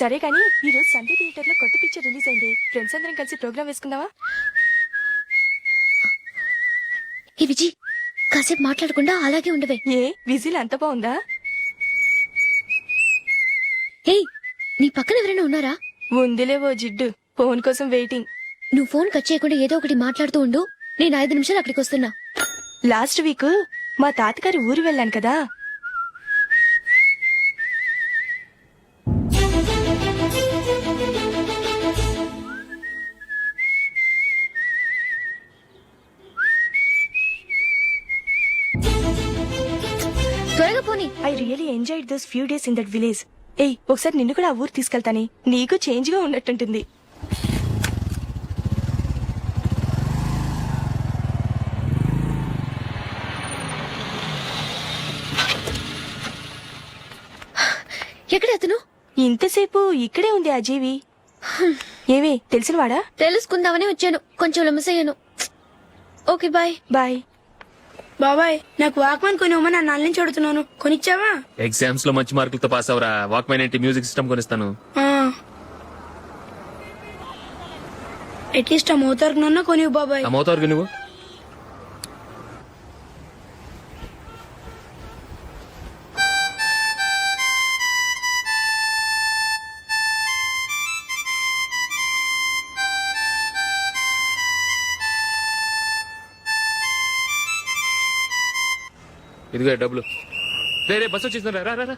సరే కానీ ఈ రోజు సండే థియేటర్ లో కొత్త పిక్చర్ రిలీజ్ అయింది. ఫ్రెండ్స్ అందరం కలిసి ప్రోగ్రామ్ వేసుకుందావా? ఈ విజి కాసేపు మాట్లాడకుండా అలాగే ఉండవే. ఏ విజిల్ అంత బాగుందా? ఏయ్, నీ పక్కన ఎవరైనా ఉన్నారా? ఉందిలే ఓ జిడ్డు, ఫోన్ కోసం వెయిటింగ్. నువ్వు ఫోన్ కట్ చేయకుండా ఏదో ఒకటి మాట్లాడుతూ ఉండు. నేను 5 నిమిషాలు అక్కడికి వస్తున్నా. లాస్ట్ వీక్ మా తాతగారి ఊరు వెళ్ళాను కదా. త్వరగా పోనీ. I really enjoyed those few days in that village. ఏయ్, ఒకసారి నిన్ను కూడా ఆ ఊరు తీసుకెళ్తానే, నీకు చేంజ్ గా ఉన్నట్టుంటుంది. ఎక్కడ అతను? ఇంతసేపు ఇక్కడే ఉంది ఆ జీవి. ఏవే తెలిసినవాడా? తెలుసుకుందామని వచ్చాను, కొంచెం లమసయ్యాను. Okay bye. బాయ్. బాబాయ్, నాకు వాక్మాన్ కొనివ్వమని నా నాన్న నుంచి అడుగుతున్నాను. కొనిచ్చావా? ఎగ్జామ్స్ లో మంచి మార్కులతో పాస్ అవరా. వాక్మెన్ ఏంటి, మ్యూజిక్ సిస్టమ్ కొనిస్తాను. అట్లీస్ట్ ఆ మోతార్కు నన్నా కొనివ్వు బాబాయ్. ఆ మోతారు నువ్వు ఇదిగో డబ్బులు. రే బస్ వచ్చేసిందా, రా రా రా.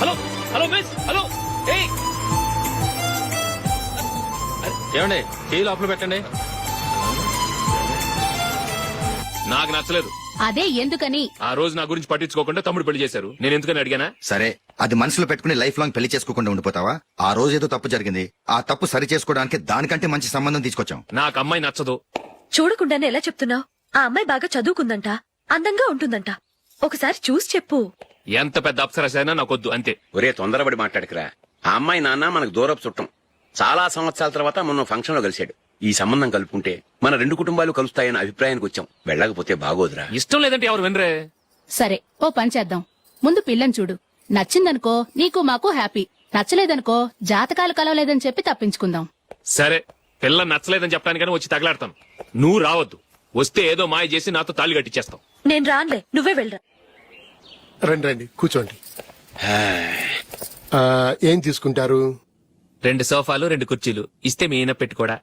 Hello hello miss, hello. ఏమండి, టీ లోపల పెట్టండి. నాకు నచ్చలేదు. అదే ఎందుకని? ఆ రోజు నా గురించి పట్టించుకోకుండా తమ్ముడు పెళ్లి చేశారు. నేను ఎందుకని అడిగానా? సరే, అది మనసులో పెట్టుకుని లైఫ్ లాంగ్ పెళ్లి చేసుకోకుండా ఉండిపోతావా? ఆ రోజు ఏదో తప్పు జరిగింది, ఆ తప్పు సరి చేసుకోవడానికి దానికంటే మంచి సంబంధం తీసుకొచ్చాం. నాకు అమ్మాయి నచ్చదు. చూడకుండానే ఎలా చెప్తున్నావు? ఆ అమ్మాయి బాగా చదువుకుందంట, అందంగా ఉంటుందంట. ఒకసారి చూసి చెప్పు. ఎంత పెద్ద అప్సరసైనా నాకొద్దు, అంతే. ఒరే, తొందరపడి మాట్లాడకురా. ఆ అమ్మాయి నాన్న మనకు దూరపు చుట్టం. చాలా సంవత్సరాల తర్వాత మొన్న ఫంక్షన్ లో కలిశాడు. ఈ సంబంధం కలుపుకుంటే మన 2 కుటుంబాలు కలుస్తాయన్న అభిప్రాయానికి వచ్చాం. వెళ్ళకపోతే బాగోదురా. ఇష్టం లేదంటే ఎవరు వినరే. సరే, ఓ పని చేద్దాం. ముందు పిల్లని చూడు. నచ్చిందనుకో నీకు మాకు హ్యాపీ. నచ్చలేదనుకో జాతకాలు కలవలేదని చెప్పి తప్పించుకుందాం. సరే, పిల్ల నచ్చలేదని చెప్పడానికని వచ్చి తగలాడతాను. నువ్వు రావద్దు. వస్తే ఏదో మాయ చేసి నాతో తాళి కట్టించేస్తావు. నేను రానులే, నువ్వే వెళ్ళరా. రండి రండి, కూర్చోండి. ఏం తీసుకుంటారు? 2 సోఫాలు 2 కుర్చీలు ఇస్తే మీ ఈయన పెట్టుకోడా.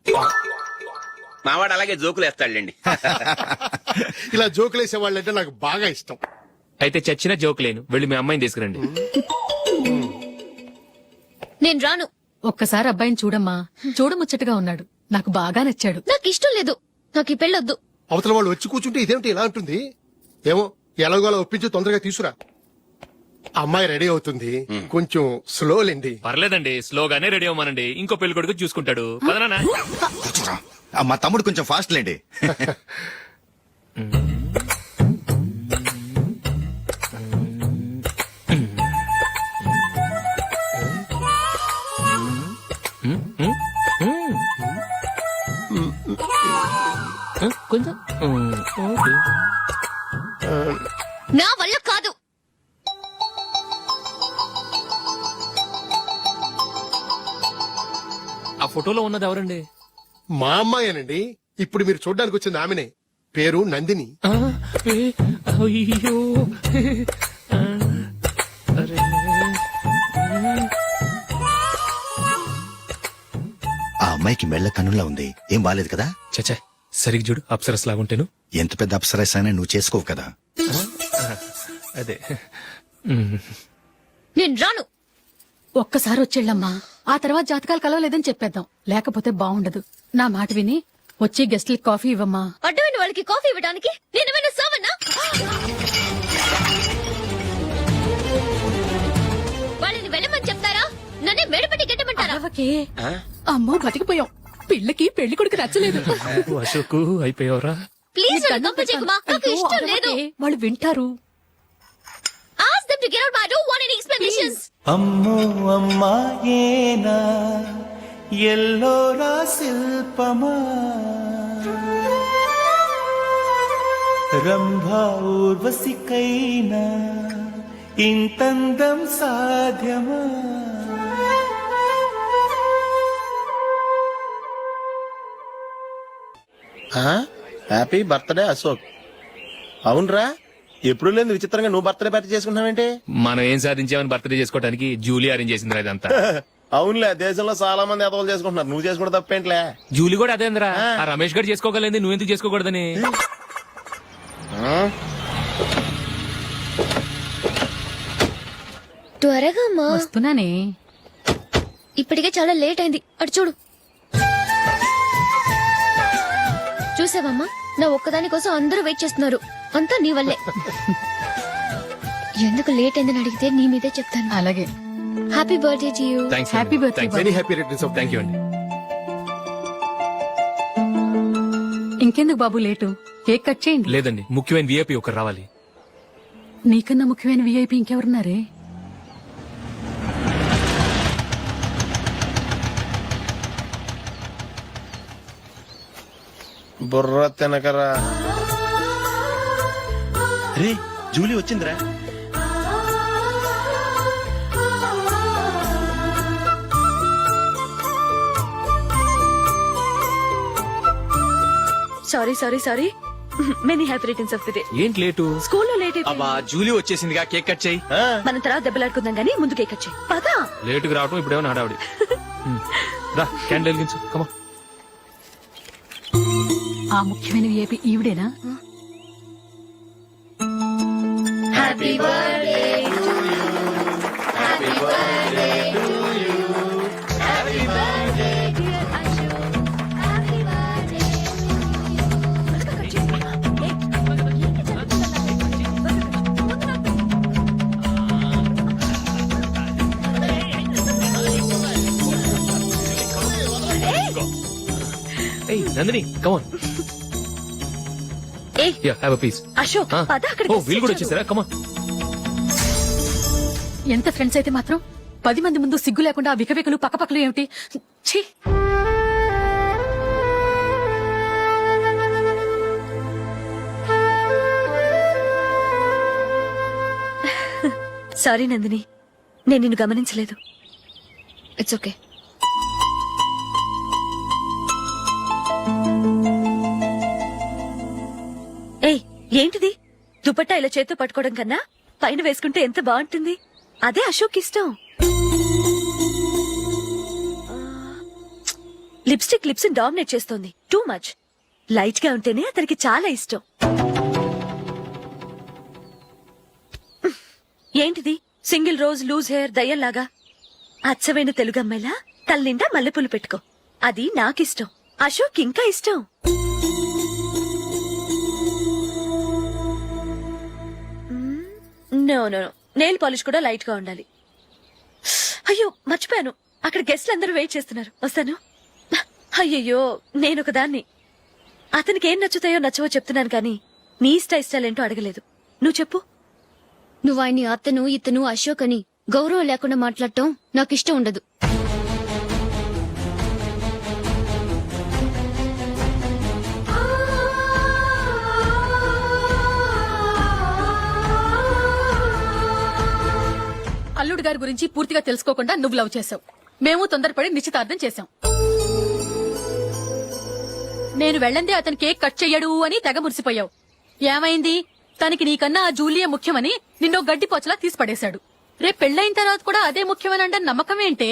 మావాడు అలాగే జోకులు వేస్తాడులేండి. ఇలా జోకులేసే వాళ్ళంటే నాకు బాగా ఇష్టం. అయితే చచ్చిన జోకు లేను. వెళ్ళి మీ అమ్మాయిని తీసుకురండి. నేను రాను. ఒక్కసారి అబ్బాయిని చూడమ్మా. చూడముచ్చటగా ఉన్నాడు. నాకు బాగా నచ్చాడు. నాకు ఇష్టం లేదు. నాకు ఈ పెళ్ళొద్దు. అవతల వాళ్ళు వచ్చి కూర్చుంటే ఇదేమిటి ఇలా ఉంటుంది? ఏమో, ఎలాగోలా ఒప్పించి తొందరగా తీసురా. అమ్మాయి రెడీ అవుతుంది, కొంచెం స్లో లేండి. పర్లేదండి, స్లోగానే రెడీ అవ్వమనండి. ఇంకో పెళ్లి కొడుకు చూసుకుంటాడు. పదనా. కూర్చోరా. మా తమ్ముడు కొంచెం ఫాస్ట్ లేండి. కొంచెం నా వల్ల కాదు. ఆ ఫోటోలో ఉన్నది ఎవరండి? మా అమ్మాయేనండి. ఇప్పుడు మీరు చూడడానికి వచ్చింది ఆమెనే. పేరు నందిని. అయ్యో, ఆ అమ్మాయికి మెళ్ళ కన్నులా ఉంది. ఏం బాలేదు కదా? చచ్చా, సరిగ్గా చూడు. అప్సరస్ లాగుంటేను. ఎంత పెద్ద అప్సరస్ అయినా నువ్వు చేసుకోవు కదా. అదే. నేను రాను. ఒక్కసారి వచ్చేళ్ళమ్మా. ఆ తర్వాత జాతకాలు కలవలేదని చెప్పేద్దాం. లేకపోతే బాగుండదు. నా మాట విని వచ్చి గెస్ట్లకి కాఫీ ఇవ్వమ్మా. అడ్డమైన వాళ్ళకి కాఫీ ఇవ్వడానికి నేనేమైనా సావన్నా? వాళ్ళని వెళ్ళమని చెప్తారా? నన్నే మేడపట్టి గెట్టమంటారా? అమ్మో, బతికిపోయాం. పిల్లకి పెళ్లి కొడుకు నచ్చలేదు. అశోక్ అయిపోయావరా. ప్లీజ్ నన్ను కంపచేయకుమా. నాకు ఇష్టం లేదు. వాళ్ళు వింటారు. Ask them to you get out? I don't want any explanations. అమ్మో అమ్మాయేనా ఎల్లోరా శిల్పమా రంభా ఊర్వశికైనా ఇంతందం సాధ్యమా. Happy birthday Ashok. అవునరా, ఎప్పుడు లేదు విచిత్రంగా నువ్వు బర్త్డే పార్టీ చేసుకుంటున్నావేంటి? మనం ఏం సాధించామని బర్త్డే చేసుకోవడానికి జూలీ అరేంజ్ చేసింది ఇదంతా. అవునులే, దేశంలో చాలా మంది ఎదవలు చేసుకుంటున్నారు, నువ్వు చేసుకుంటే తప్పేంట్లే. జూలీ కూడా అదేంద్రా, ఆ రమేష్ గారు చేసుకోగలేదు, నువ్వెందుకు చేసుకోకూడదని. త్వరగా అమ్మా, వస్తున్నానే. ఇప్పటికే చాలా లేట్ అయింది. అటు చూడు. చూసావమ్మా, నా ఒక్కదాని కోసం అందరూ వెయిట్ చేస్తున్నారు. అంతా నీ వల్లే. ఎందుకు లేట్ అయిందని అడిగితే నీ మీదే చెప్తాను. అలాగే. Happy birthday to you. Thanks. Happy birthday. Very happy returns of thank you అండి. ఇంకెందుకు బాబు లేటు? కేక్ కట్ చేయండి. లేదండి, ముఖ్యమైన విఐపి ఒకరు రావాలి. నీకన్నా ముఖ్యమైన విఐపి ఇంకెవరున్నారే? బుర్ర తినకరా. రే జూలీ వచ్చిందిరా. Sorry sorry sorry. Many happy returns of the day. ఏంటి లేటు? స్కూల్లో లేట్ అయిపోయింది. అబ్బా జూలీ వచ్చేసిందిగా, కేక్ కట్ చేయి. మనం తర్వాత దెబ్బలాడుకుందాం గానీ ముందు కేక్ వచ్చాయి. పదా. లేటుగా రావటం ఇప్పుడేమన్నా హడావుడి. రా, క్యాండిల్ వెలిగించు. కమా. ఆ ముఖ్యమైన విఐపి ఈవిడేనా? Happy birthday to you. Happy birthday to you. Happy birthday dear Ashok. Happy birthday. ఏయ్ నందిని, కమాన్. ఏయ్ yeah, have a piece. Ashok, పద అక్కడికి. ఓ, వీళ్ళు కూడా వచ్చేసారా? కమాన్. ఎంత ఫ్రెండ్స్ అయితే మాత్రం 10 మంది ముందు సిగ్గు లేకుండా ఆ వికవికలు పక్కపక్కలు ఏమిటి? ఛీ! సారీ నందిని, నేను నిన్ను గమనించలేదు. It's okay. ఏయ్ ఏంటిది? దుపట్టా ఇలా చేత్తో పట్టుకోవడం కన్నా పైన వేసుకుంటే ఎంత బాగుంటుంది. అదే అశోక్ ఇష్టం. లిప్స్టిక్ లిప్స్ డామినేట్ చేస్తోంది. Too much. లైట్ గా ఉంటేనే అతనికి చాలా ఇష్టం. ఏంటిది? సింగిల్ రోజ్ లూజ్ హెయిర్ దయ్యంలాగా. అచ్చమైన తెలుగు అమ్మాయిలా తల్లిండా మల్లెపూలు పెట్టుకో. అది నాకిష్టం. అశోక్ ఇంకా ఇష్టం. No no no, nail polish కూడా లైట్ గా ఉండాలి. అయ్యో మర్చిపోయాను, అక్కడ గెస్ట్లు అందరూ వెయిట్ చేస్తున్నారు. వస్తాను. అయ్యయ్యో, నేనొక దాన్ని. అతనికి ఏం నచ్చుతాయో నచ్చవో చెప్తున్నాను కానీ నీ ఇష్టాలేంటో అడగలేదు. నువ్వు చెప్పు. నువ్వు ఆయన్ని అతను ఇతను అశోక్ అని గౌరవం లేకుండా మాట్లాడటం నాకు ఇష్టం ఉండదు. అల్లుడు గారి గురించి పూర్తిగా తెలుసుకోకుండా నువ్వు లవ్ చేసావు. మేము తొందరపడి నిశ్చితార్థం చేశాం. నేను వెళ్ళందే అతను కేక్ కట్ చెయ్యడు అని తెగ మురిసిపోయావు. ఏమైంది? తనకి నీకన్నా ఆ జూలియే ముఖ్యమని నిన్నో గడ్డి పోచలా తీసి పడేశాడు. రేపు పెళ్ళైన తర్వాత కూడా అదే ముఖ్యమని అంటే నమ్మకం ఏంటే?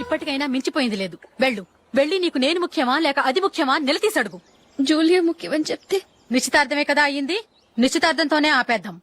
ఇప్పటికైనా మించిపోయింది లేదు. వెళ్ళి నీకు నేను ముఖ్యమా లేక అది ముఖ్యమా నిలదీసడుగు. జూలియా ముఖ్యమని చెప్తే నిశ్చితార్థమే కదా అయ్యింది. నిశ్చితార్థంతోనే ఆపేద్దాం.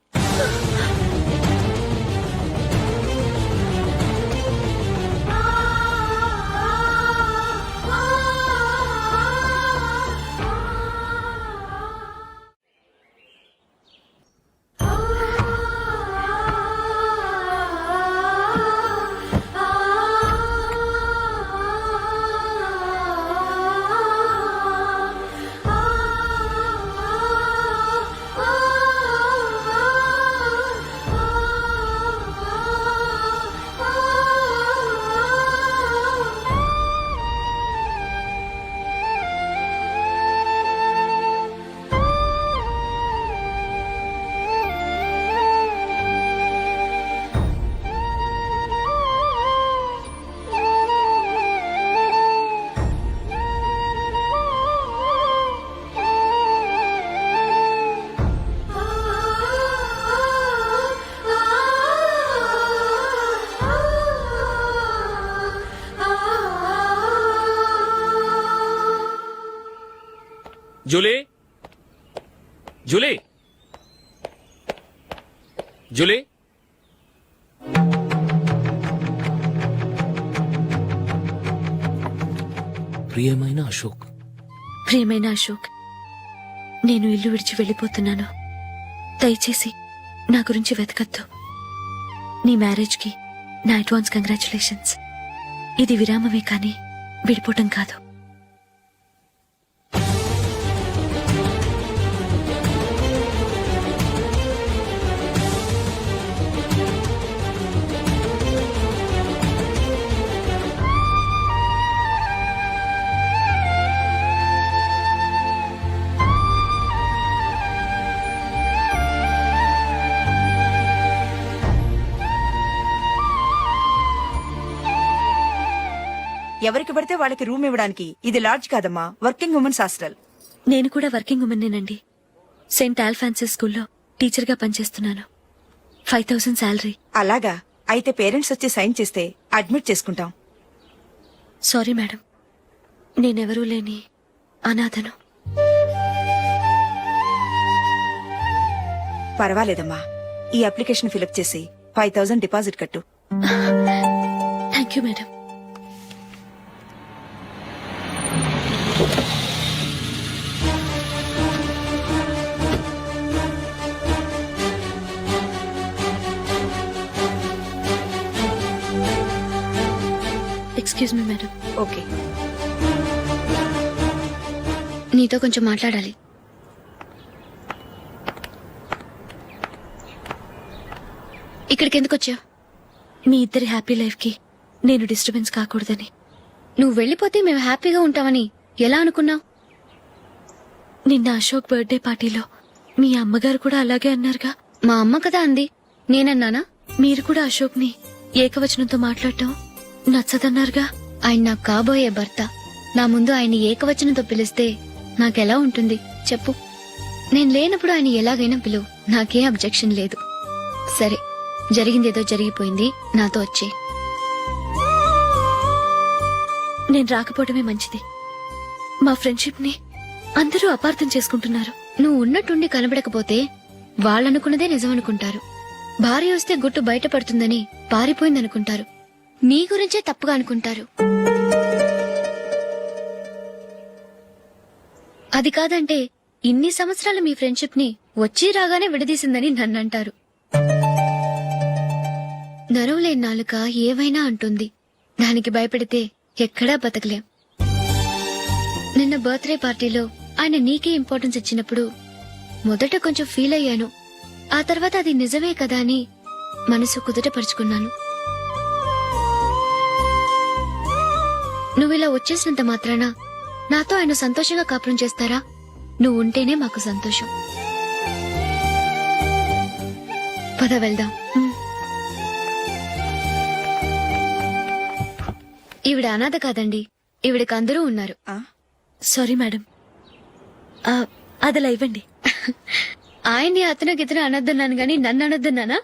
జూలీ జూలీ ప్రియమైన అశోక్, ప్రియమైన అశోక్, నేను ఇల్లు విడిచి వెళ్ళిపోతున్నాను. దయచేసి నా గురించి వెతకద్దు. నీ మ్యారేజ్కి నా అడ్వాన్స్ కంగ్రాచులేషన్స్. ఇది విరామమే కానీ విడిపోవటం కాదు. ఎవరికి పడితే వాళ్ళకి రూమ్ ఇవ్వడానికి ఇది లాడ్జ్ కాదమ్మా, వర్కింగ్ ఉమెన్స్ హాస్టల్. నేను కూడా వర్కింగ్ ఉమెన్నేనండి. సెయింట్ ఆల్ఫాన్సిస్ స్కూల్లో టీచర్గా పనిచేస్తున్నాను. 5,000 శాలరీ. అలాగా, అయితే పేరెంట్స్ వచ్చి సైన్ చేస్తే అడ్మిట్ చేసుకుంటాం. సారీ మేడం, నేనెవరూ లేని అనాథను. పర్వాలేదమ్మా, ఈ అప్లికేషన్ ఫిలప్ చేసి 5,000 డిపాజిట్ కట్టు. Thank you madam. Excuse me madam. Okay. నీతో కొంచెం మాట్లాడాలి. ఇక్కడికి ఎందుకు వచ్చావు? మీ ఇద్దరి హ్యాపీ లైఫ్ కి నేను డిస్టర్బెన్స్ కాకూడదని. నువ్వు వెళ్ళిపోతే మేము హ్యాపీగా ఉంటామని ఎలా అనుకున్నావు? నిన్న అశోక్ బర్త్డే పార్టీలో మీ అమ్మగారు కూడా అలాగే అన్నారుగా. మా అమ్మ కదా అంది, నేనన్నానా? మీరు కూడా అశోక్ ని ఏకవచనంతో మాట్లాడటం నచ్చదన్నారుగా. ఆయన నాకు కాబోయే భర్త. నా ముందు ఆయన ఏకవచనంతో పిలిస్తే నాకెలా ఉంటుంది చెప్పు? నేను లేనప్పుడు ఆయన ఎలాగైనా పిలువు, నాకేం అబ్జెక్షన్ లేదు. సరే, జరిగిందేదో జరిగిపోయింది, నాతో వచ్చే. నేను రాకపోవడమే మంచిది. మా ఫ్రెండ్షిప్ ని అందరూ అపార్థం చేసుకుంటున్నారు. నువ్వు ఉన్నట్టుండి కనబడకపోతే వాళ్ళనుకున్నదే నిజమనుకుంటారు. భార్య వస్తే గుట్టు బయటపడుతుందని పారిపోయిందనుకుంటారు. నీ గురించే తప్పుగా అనుకుంటారు. అది కాదంటే ఇన్ని సంవత్సరాలు మీ ఫ్రెండ్షిప్ ని వచ్చి రాగానే విడదీసిందని నన్నంటారు. నరవలేని నాలుక ఏవైనా అంటుంది. దానికి భయపడితే ఎక్కడా బతకలేం. నిన్న బర్త్డే పార్టీలో ఆయన నీకే ఇంపార్టెన్స్ ఇచ్చినప్పుడు మొదట కొంచెం ఫీల్ అయ్యాను. ఆ తర్వాత అది నిజమే కదా అని మనసు కుదుటపరుచుకున్నాను. నువ్విలా వచ్చేసినంత మాత్రాన నాతో ఆయన సంతోషంగా కాపురం చేస్తారా? నువ్వు ఉంటేనే మాకు సంతోషం. పద వెళ్దాం. ఈవిడ అనాథ కాదండి, ఈవిడకి అందరూ ఉన్నారు. సారీ మేడం, అదలా ఇవ్వండి. ఆయన్ని అతను గితను అనొద్దన్నాను గాని నన్ను అనొద్దన్నానా?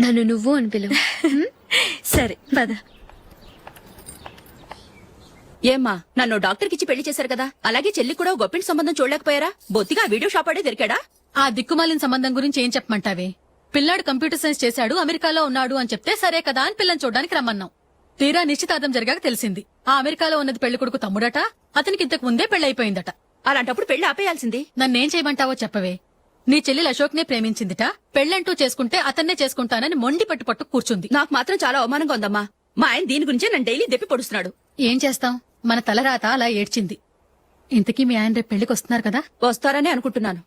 నన్ను నువ్వు అని పిలువు. సరే పద. ఏమ్మా, నన్ను డాక్టర్ కిచ్చి పెళ్లి చేశారు కదా, అలాగే చెల్లి కూడా గొప్పింటి సంబంధం చూడలేకపోయారా? బొత్తిగా వీడియో షాప్ ఆడే దొరికాడా? ఆ దిక్కుమాలిన సంబంధం గురించి ఏం చెప్పమంటావే? పిల్లాడు కంప్యూటర్ సైన్స్ చేశాడు, అమెరికాలో ఉన్నాడు అని చెప్తే సరే కదా అని పిల్లని చూడడానికి రమ్మన్నాం. తీరా నిశ్చితార్థం జరిగాక తెలిసింది ఆ అమెరికాలో ఉన్నది పెళ్లి కొడుకు తమ్ముడట, అతనికి ఇంతకు ముందే పెళ్లయిపోయిందట. అలాంటప్పుడు పెళ్లి ఆపేయాల్సింది. నన్నేం చేయమంటావో చెప్పవే? నీ చెల్లెలు అశోక్ నే ప్రేమించిందిట, పెళ్లంటూ చేసుకుంటే అతన్నే చేసుకుంటానని మొండి పట్టు కూర్చుంది. నాకు మాత్రం చాలా అవమానంగా ఉందమ్మా. మా ఆయన దీని గురించే నన్ను డైలీ దెప్పి పొడుస్తున్నాడు. ఏం చేస్తాం, మన తలరాత అలా ఏడ్చింది. ఇంతకీ మీ ఆయన రేపు పెళ్లికి వస్తున్నారు కదా? వస్తారని అనుకుంటున్నాను.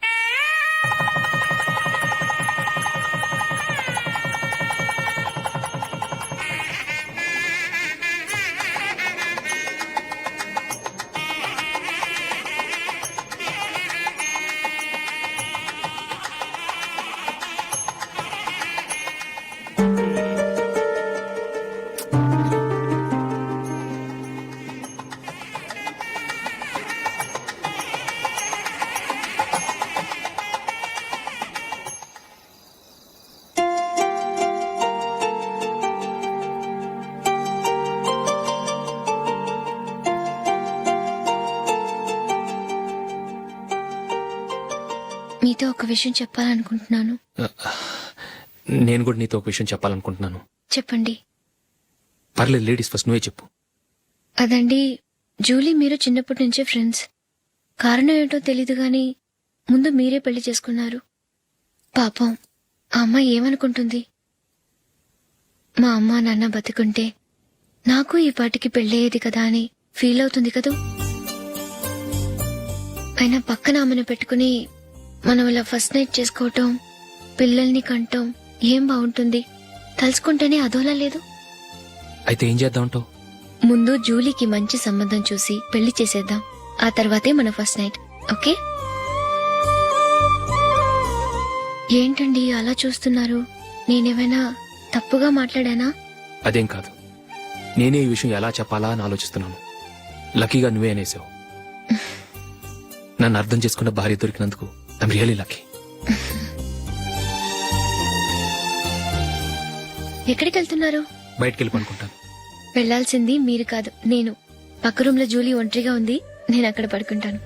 మీతో ఒక విషయం చెప్పాలనుకుంటున్నాను. నేను కూడా నీతో ఒక విషయం చెప్పాలనుకుంటున్నాను. చెప్పండి. పర్లేదు, లేడీస్ ఫస్ట్, నువ్వే చెప్పు. అదండి, జూలీ మీరు చిన్నప్పటి నుంచే ఫ్రెండ్స్. కారణం ఏంటో తెలీదు గాని ముందు మీరే పెళ్లి చేసుకున్నారు. పాపం ఆ అమ్మాయి ఏమనుకుంటుంది? మా అమ్మ నాన్న బతికుంటే నాకు ఈ పాటికి పెళ్ళయ్యేది కదా అని ఫీల్ అవుతుంది కదూ. అయినా పక్కన ఆమెను పెట్టుకుని మనం ఇలా ఫస్ట్ నైట్ చేసుకోవటం, పిల్లల్ని కంటం ఏం బాగుంటుంది? తలుచుకుంటేనే అదోలా లేదు. అయితే ఏం చేద్దామంటావు? ముందు జూలీకి మంచి సంబంధం చూసి పెళ్లి చేసేద్దాం. ఆ తర్వాతే మన ఫస్ట్ నైట్. ఓకే? ఏంటండి అలా చూస్తున్నారు? నేనేమైనా తప్పుగా మాట్లాడానా? అదేం కాదు, నేనే ఈ విషయం ఎలా చెప్పాలా అని ఆలోచిస్తున్నాను. లక్కీగా నువ్వే అనేసావు. నన్ను అర్థం చేసుకున్న భార్య దొరికినందుకు ఐమ్ రియలీ లక్కీ. ఎక్కడికి వెళ్తున్నారు? బయటికి వెళ్ళి పడుకుంటాను. వెళ్లాల్సింది మీరు కాదు, నేను. పక్క రూమ్ లో జూలీ ఒంటరిగా ఉంది, నేను అక్కడ పడుకుంటాను.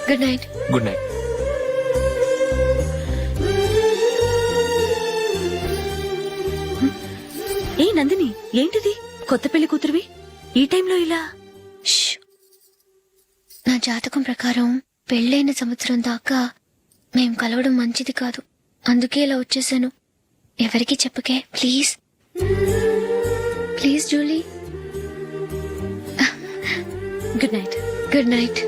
Good night. Good night. ఏ నందిని, ఏంటిది? కొత్త పెళ్లి కూతురువి ఈ టైంలో ఇలా? ష్. నా జాతకం ప్రకారం పెళ్ళైన సంవత్సరం దాకా మేం కలవడం మంచిది కాదు. అందుకే ఇలా వచ్చేసాను. ఎవరికి చెప్పకే please. Please Julie. Good night. Good night.